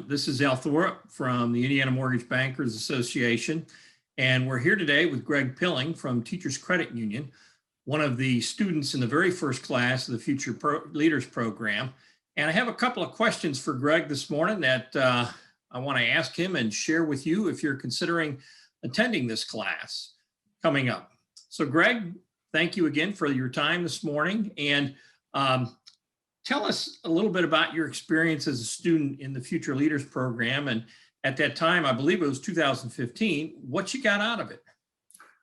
This is Al Thorup from the Indiana Mortgage Bankers Association, and we're here today with Greg Pilling from Teachers Credit Union, one of the students in the very first class of the Future Leaders Program. And I have a couple of questions for Greg this morning that I want to ask him and share with you if you're considering attending this class coming up. So Greg, thank you again for your time this morning. And tell us a little bit about your experience as a student in the Future Leaders Program. And at that time, I believe it was 2015, what you got out of it?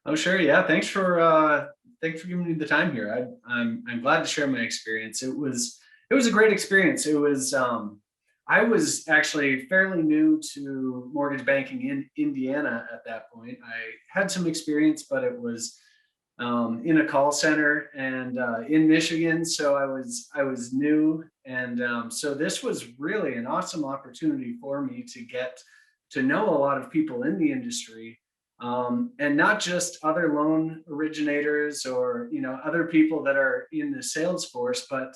Oh, sure. Yeah. Thanks for giving me the time here. I'm glad to share my experience. It was a great experience. I was actually fairly new to mortgage banking in Indiana at that point. I had some experience, but it was in a call center and in Michigan. So I was new. And so this was really an awesome opportunity for me to get to know a lot of people in the industry, and not just other loan originators or, other people that are in the sales force, but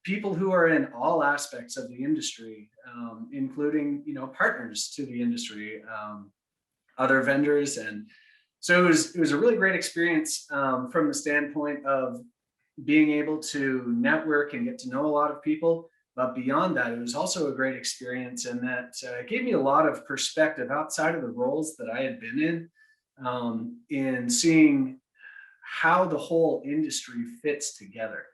people who are in all aspects of the industry, including, partners to the industry, other vendors. And so it was a really great experience from the standpoint of being able to network and get to know a lot of people. But beyond that, it was also a great experience, and that gave me a lot of perspective outside of the roles that I had been in seeing how the whole industry fits together,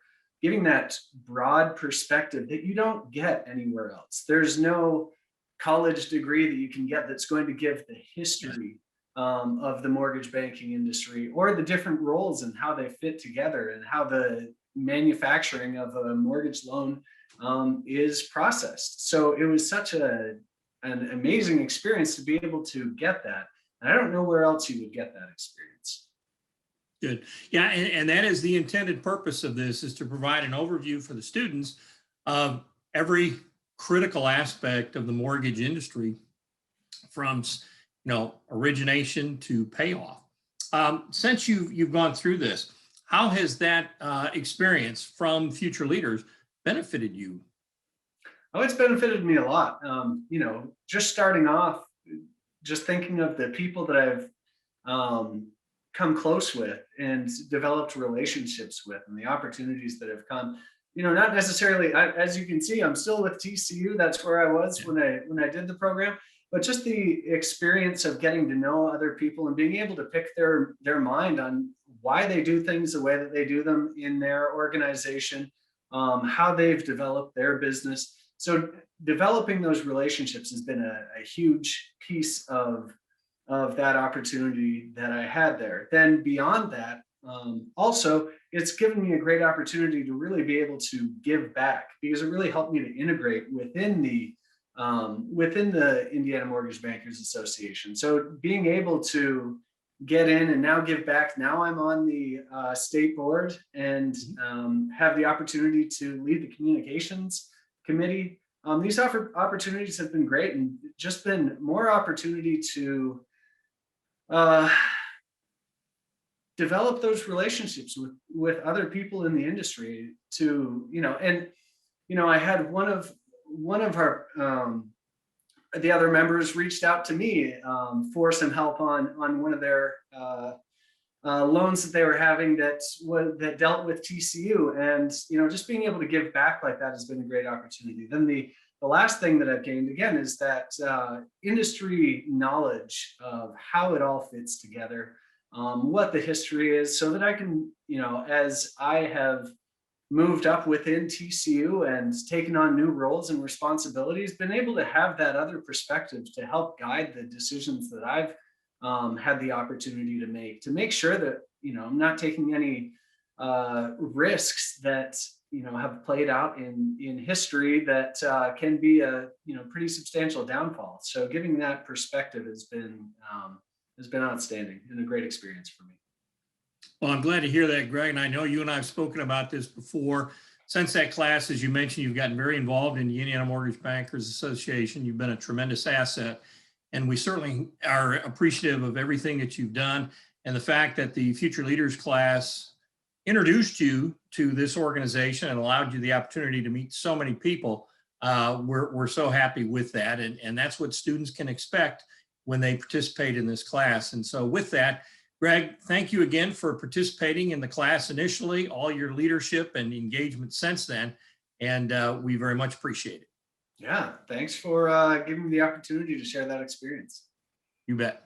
giving that broad perspective that you don't get anywhere else. There's no college degree that you can get that's going to give the history of the mortgage banking industry, or the different roles and how they fit together, and how the manufacturing of a mortgage loan is processed. So it was such an amazing experience to be able to get that. And I don't know where else you would get that experience. Good. Yeah, and that is the intended purpose of this, is to provide an overview for the students of every critical aspect of the mortgage industry, from origination to payoff. Since you've gone through this, how has that experience from Future Leaders benefited you? Oh, it's benefited me a lot. Just starting off, just thinking of the people that I've come close with and developed relationships with, and the opportunities that have come. Not necessarily, as you can see, I'm still with TCU. That's where I was when I did the program. But just the experience of getting to know other people and being able to pick their mind on why they do things the way that they do them in their organization, how they've developed their business. So developing those relationships has been a huge piece of that opportunity that I had there. Then beyond that, also, it's given me a great opportunity to really be able to give back, because it really helped me to integrate within the Indiana Mortgage Bankers Association. So being able to get in and now give back. Now I'm on the state board and have the opportunity to lead the communications committee. These opportunities have been great, and just been more opportunity to develop those relationships with other people in the industry. I had one of our the other members reached out to me for some help on one of their loans that they were having that dealt with TCU, and just being able to give back like that has been a great opportunity. Then the last thing that I've gained again is that industry knowledge of how it all fits together, what the history is, so that I can, as I have moved up within TCU and taken on new roles and responsibilities, been able to have that other perspective to help guide the decisions that I've had the opportunity to make sure that, I'm not taking any risks that, have played out in history that can be a, pretty substantial downfall. So giving that perspective has been outstanding and a great experience for me. Well, I'm glad to hear that, Greg. And I know you and I have spoken about this before. Since that class, as you mentioned, you've gotten very involved in the Indiana Mortgage Bankers Association. You've been a tremendous asset, and we certainly are appreciative of everything that you've done, and the fact that the Future Leaders class introduced you to this organization and allowed you the opportunity to meet so many people we're so happy with that. And that's what students can expect when they participate in this class. And so with that, Greg, thank you again for participating in the class initially, all your leadership and engagement since then. And we very much appreciate it. Yeah, thanks for giving me the opportunity to share that experience. You bet.